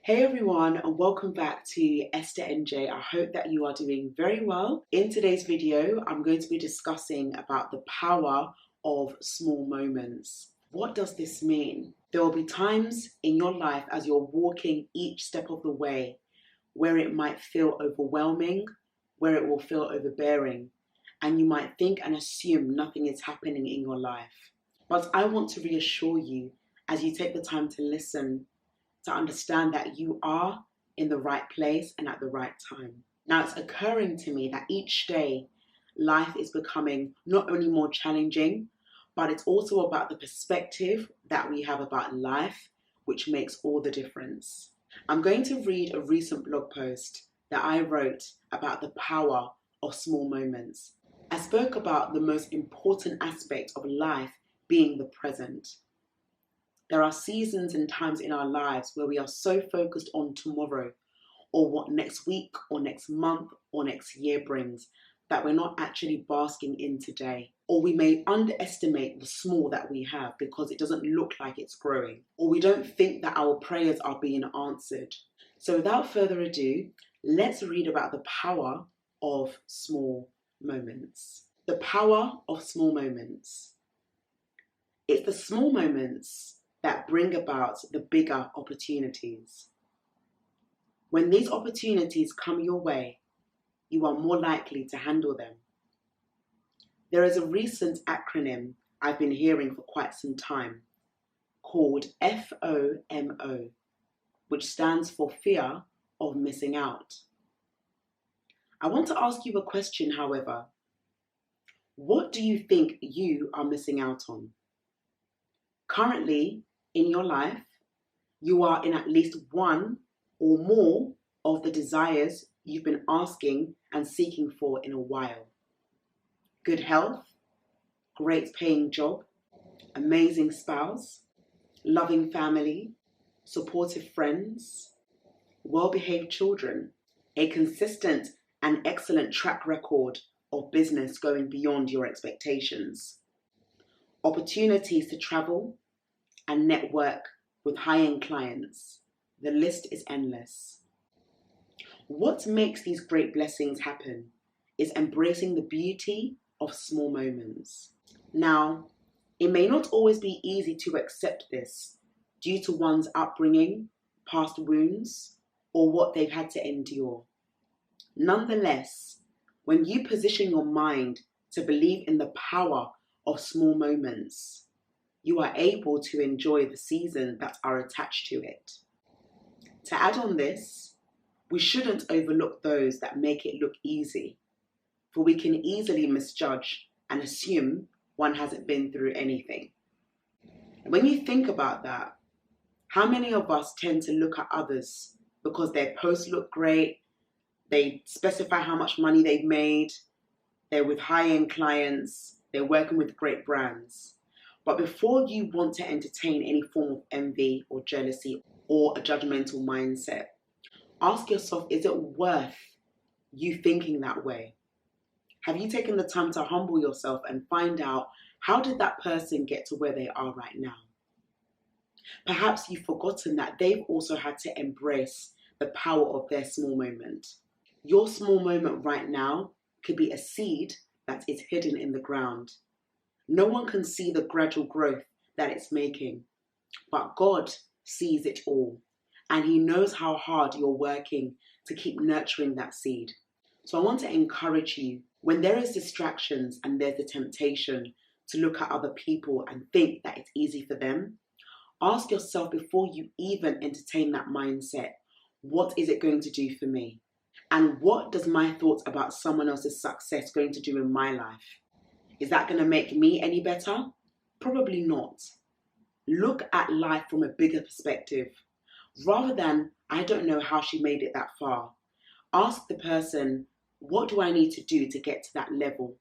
Hey everyone, and welcome back to Esther and Jay. I hope that you are doing very well. In today's video, I'm going to be discussing about the power of small moments. What does this mean? There will be times in your life as you're walking each step of the way where it might feel overwhelming, where it will feel overbearing, and you might think and assume nothing is happening in your life. But I want to reassure you as you take the time to listen to understand that you are in the right place and at the right time. Now, it's occurring to me that each day life is becoming not only more challenging, but it's also about the perspective that we have about life, which makes all the difference. I'm going to read a recent blog post that I wrote about the power of small moments. I spoke about the most important aspect of life being the present. There are seasons and times in our lives where we are so focused on tomorrow or what next week or next month or next year brings that we're not actually basking in today. Or we may underestimate the small that we have because it doesn't look like it's growing. Or we don't think that our prayers are being answered. So without further ado, let's read about the power of small moments. The power of small moments. It's the small moments that bring about the bigger opportunities. When these opportunities come your way, you are more likely to handle them. There is a recent acronym I've been hearing for quite some time called FOMO, which stands for fear of missing out. I want to ask you a question, however. What do you think you are missing out on? Currently, in your life, you are in at least one or more of the desires you've been asking and seeking for in a while. Good health, great paying job, amazing spouse, loving family, supportive friends, well-behaved children, a consistent and excellent track record of business going beyond your expectations, opportunities to travel and network with high-end clients. The list is endless. What makes these great blessings happen is embracing the beauty of small moments. Now, it may not always be easy to accept this due to one's upbringing, past wounds, or what they've had to endure. Nonetheless, when you position your mind to believe in the power of small moments, you are able to enjoy the seasons that are attached to it. To add on this, we shouldn't overlook those that make it look easy, for we can easily misjudge and assume one hasn't been through anything. When you think about that, how many of us tend to look at others because their posts look great, they specify how much money they've made, they're with high-end clients, they're working with great brands. But before you want to entertain any form of envy or jealousy or a judgmental mindset, ask yourself, is it worth you thinking that way? Have you taken the time to humble yourself and find out, how did that person get to where they are right now? Perhaps you've forgotten that they've also had to embrace the power of their small moment. Your small moment right now could be a seed that is hidden in the ground. No one can see the gradual growth that it's making, but God sees it all, and He knows how hard you're working to keep nurturing that seed. So I want to encourage you, when there is distractions and there's the temptation to look at other people and think that it's easy for them, ask yourself before you even entertain that mindset, what is it going to do for me? And what does my thoughts about someone else's success going to do in my life? Is that going to make me any better? Probably not. Look at life from a bigger perspective. Rather than, I don't know how she made it that far, ask the person, what do I need to do to get to that level?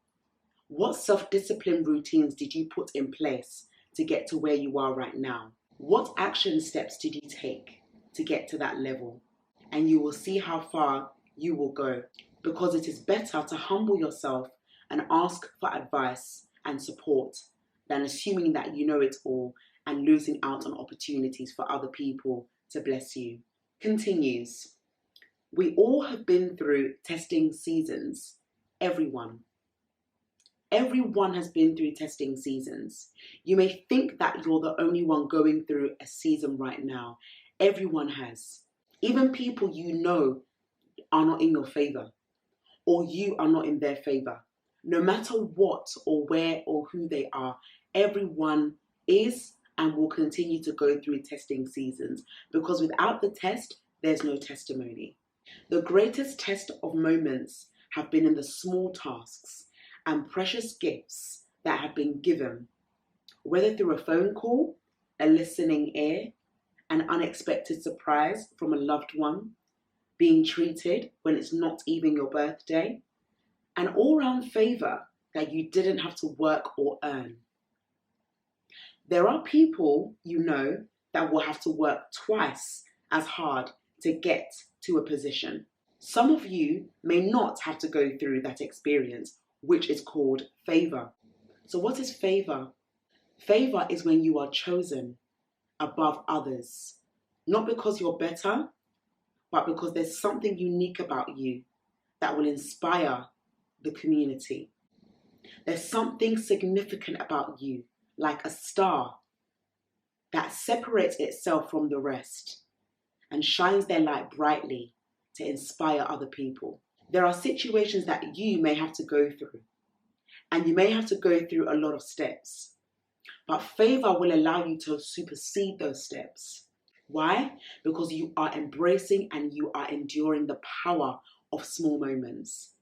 What self-discipline routines did you put in place to get to where you are right now? What action steps did you take to get to that level? And you will see how far you will go, because it is better to humble yourself and ask for advice and support than assuming that you know it all and losing out on opportunities for other people to bless you. Continues. We all have been through testing seasons. Everyone. Everyone has been through testing seasons. You may think that you're the only one going through a season right now. Everyone has. Even people you know are not in your favor, or you are not in their favor. No matter what or where or who they are, everyone is and will continue to go through testing seasons, because without the test, there's no testimony. The greatest test of moments have been in the small tasks and precious gifts that have been given, whether through a phone call, a listening ear, an unexpected surprise from a loved one, being treated when it's not even your birthday, an all-round favour that you didn't have to work or earn. There are people you know that will have to work twice as hard to get to a position. Some of you may not have to go through that experience, which is called favour. So what is favour? Favour is when you are chosen above others, not because you're better, but because there's something unique about you that will inspire the community. There's something significant about you, like a star, that separates itself from the rest and shines their light brightly to inspire other people. There are situations that you may have to go through, and you may have to go through a lot of steps, but favour will allow you to supersede those steps. Why? Because you are embracing and you are enduring the power of small moments.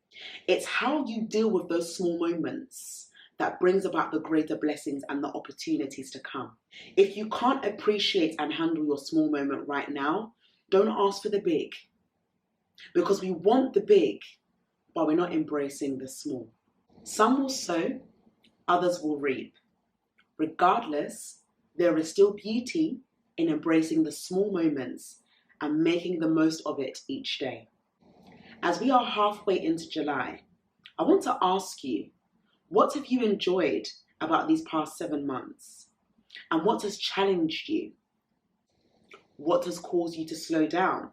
It's how you deal with those small moments that brings about the greater blessings and the opportunities to come. If you can't appreciate and handle your small moment right now, don't ask for the big. Because we want the big, but we're not embracing the small. Some will sow, others will reap. Regardless, there is still beauty in embracing the small moments and making the most of it each day. As we are halfway into July, I want to ask you, what have you enjoyed about these past 7 months? And what has challenged you? What has caused you to slow down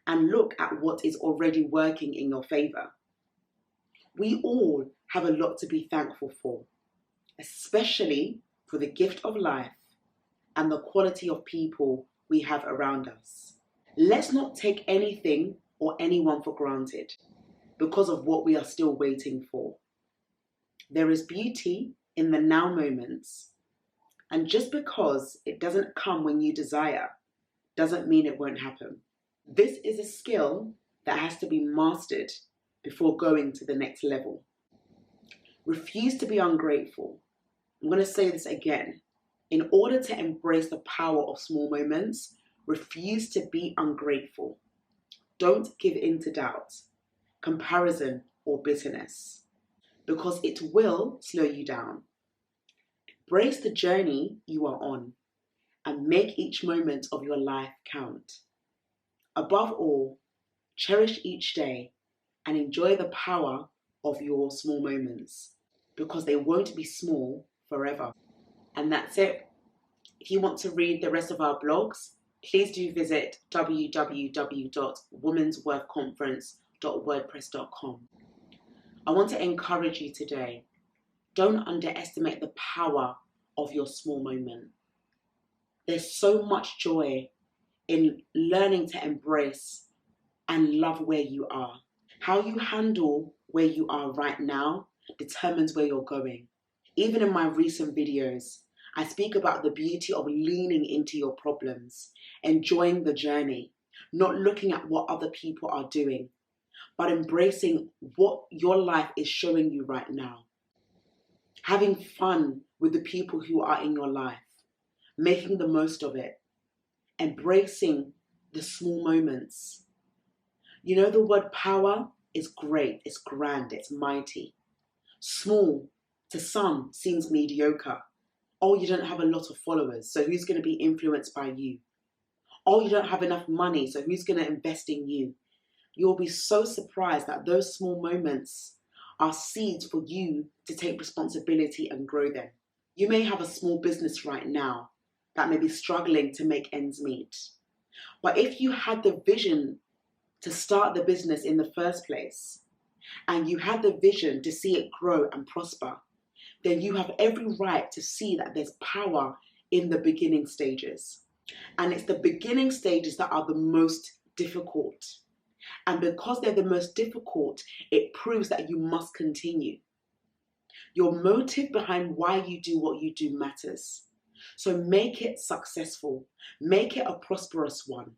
and look at what is already working in your favour? We all have a lot to be thankful for, especially for the gift of life and the quality of people we have around us. Let's not take anything or anyone for granted because of what we are still waiting for. There is beauty in the now moments, and just because it doesn't come when you desire, doesn't mean it won't happen. This is a skill that has to be mastered before going to the next level. Refuse to be ungrateful. I'm going to say this again. In order to embrace the power of small moments, refuse to be ungrateful. Don't give in to doubt, comparison, or bitterness, because it will slow you down. Embrace the journey you are on and make each moment of your life count. Above all, cherish each day and enjoy the power of your small moments, because they won't be small forever. And that's it. If you want to read the rest of our blogs, please do visit www.womensworthconference.wordpress.com. I want to encourage you today, don't underestimate the power of your small moment. There's so much joy in learning to embrace and love where you are. How you handle where you are right now determines where you're going. Even in my recent videos, I speak about the beauty of leaning into your problems, enjoying the journey, not looking at what other people are doing, but embracing what your life is showing you right now. Having fun with the people who are in your life, making the most of it, embracing the small moments. You know, the word power is great, it's grand, it's mighty. Small, to some, seems mediocre. Oh, you don't have a lot of followers, so who's going to be influenced by you? Oh, you don't have enough money, so who's going to invest in you? You'll be so surprised that those small moments are seeds for you to take responsibility and grow them. You may have a small business right now that may be struggling to make ends meet, But if you had the vision to start the business in the first place, and you had the vision to see it grow and prosper, then you have every right to see that there's power in the beginning stages. And it's the beginning stages that are the most difficult. And because they're the most difficult, it proves that you must continue. Your motive behind why you do what you do matters. So make it successful. Make it a prosperous one.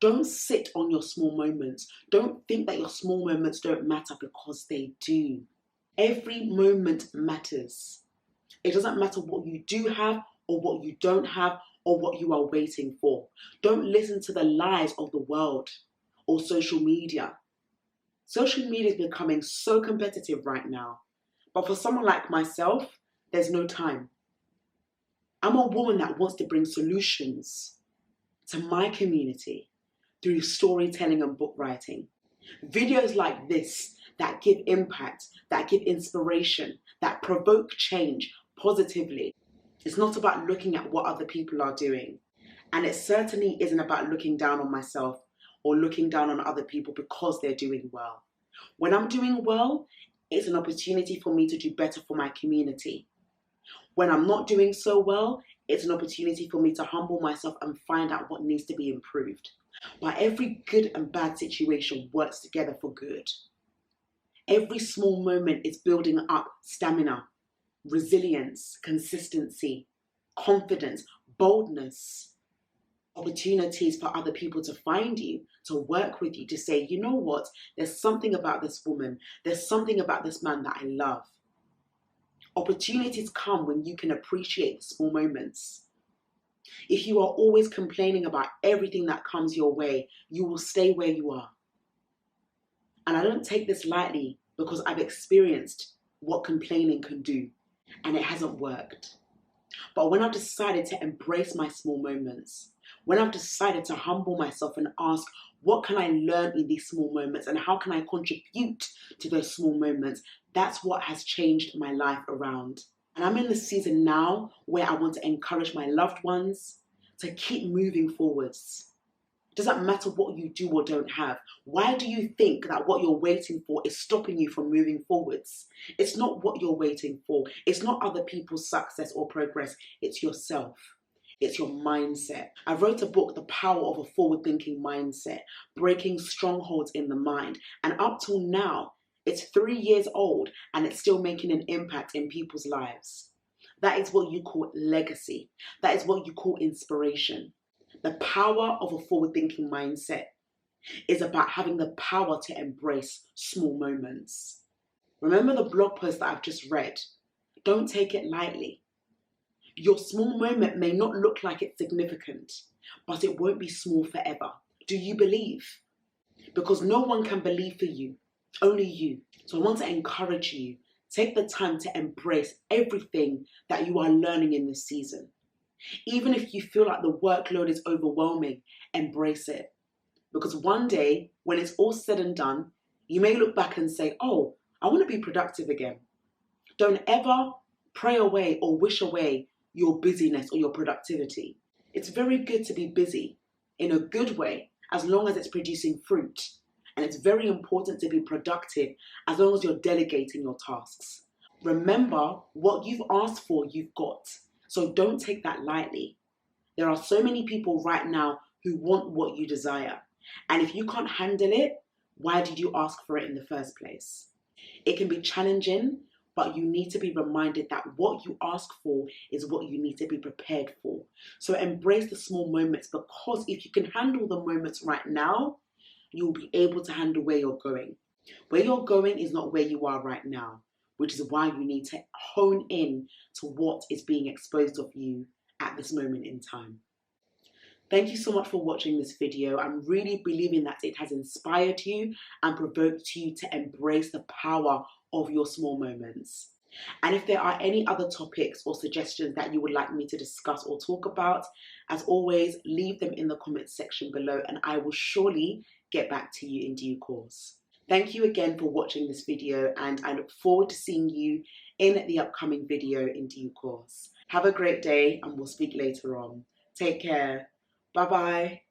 Don't sit on your small moments. Don't think that your small moments don't matter, because they do. Every moment matters. It doesn't matter what you do have or what you don't have or what you are waiting for. Don't listen to the lies of the world or social media. Social media is becoming so competitive right now. But for someone like myself, there's no time. I'm a woman that wants to bring solutions to my community through storytelling and book writing. Videos like this that give impact, that give inspiration, that provoke change positively. It's not about looking at what other people are doing. And it certainly isn't about looking down on myself or looking down on other people because they're doing well. When I'm doing well, it's an opportunity for me to do better for my community. When I'm not doing so well, it's an opportunity for me to humble myself and find out what needs to be improved. But every good and bad situation works together for good. Every small moment is building up stamina, resilience, consistency, confidence, boldness, opportunities for other people to find you, to work with you, to say, you know what, there's something about this woman, there's something about this man that I love. Opportunities come when you can appreciate the small moments. If you are always complaining about everything that comes your way, you will stay where you are. And I don't take this lightly, because I've experienced what complaining can do, and it hasn't worked. But when I've decided to embrace my small moments, when I've decided to humble myself and ask, what can I learn in these small moments and how can I contribute to those small moments, that's what has changed my life around. And I'm in the season now where I want to encourage my loved ones to keep moving forwards. It doesn't matter what you do or don't have. Why do you think that what you're waiting for is stopping you from moving forwards? It's not what you're waiting for. It's not other people's success or progress. It's yourself. It's your mindset. I wrote a book, The Power of a Forward-Thinking Mindset, Breaking Strongholds in the Mind. And up till now, it's 3 years old and it's still making an impact in people's lives. That is what you call legacy. That is what you call inspiration. The power of a forward-thinking mindset is about having the power to embrace small moments. Remember the blog post that I've just read? Don't take it lightly. Your small moment may not look like it's significant, but it won't be small forever. Do you believe? Because no one can believe for you, only you. So I want to encourage you, take the time to embrace everything that you are learning in this season. Even if you feel like the workload is overwhelming, embrace it. Because one day, when it's all said and done, you may look back and say, oh, I want to be productive again. Don't ever pray away or wish away your busyness or your productivity. It's very good to be busy in a good way, as long as it's producing fruit. And it's very important to be productive as long as you're delegating your tasks. Remember, what you've asked for, you've got. So don't take that lightly. There are so many people right now who want what you desire. And if you can't handle it, why did you ask for it in the first place? It can be challenging, but you need to be reminded that what you ask for is what you need to be prepared for. So embrace the small moments, because if you can handle the moments right now, you'll be able to handle where you're going. Where you're going is not where you are right now, which is why you need to hone in to what is being exposed of you at this moment in time. Thank you so much for watching this video. I'm really believing that it has inspired you and provoked you to embrace the power of your small moments. And if there are any other topics or suggestions that you would like me to discuss or talk about, as always, leave them in the comments section below and I will surely get back to you in due course. Thank you again for watching this video, and I look forward to seeing you in the upcoming video in due course. Have a great day and we'll speak later on. Take care. Bye bye.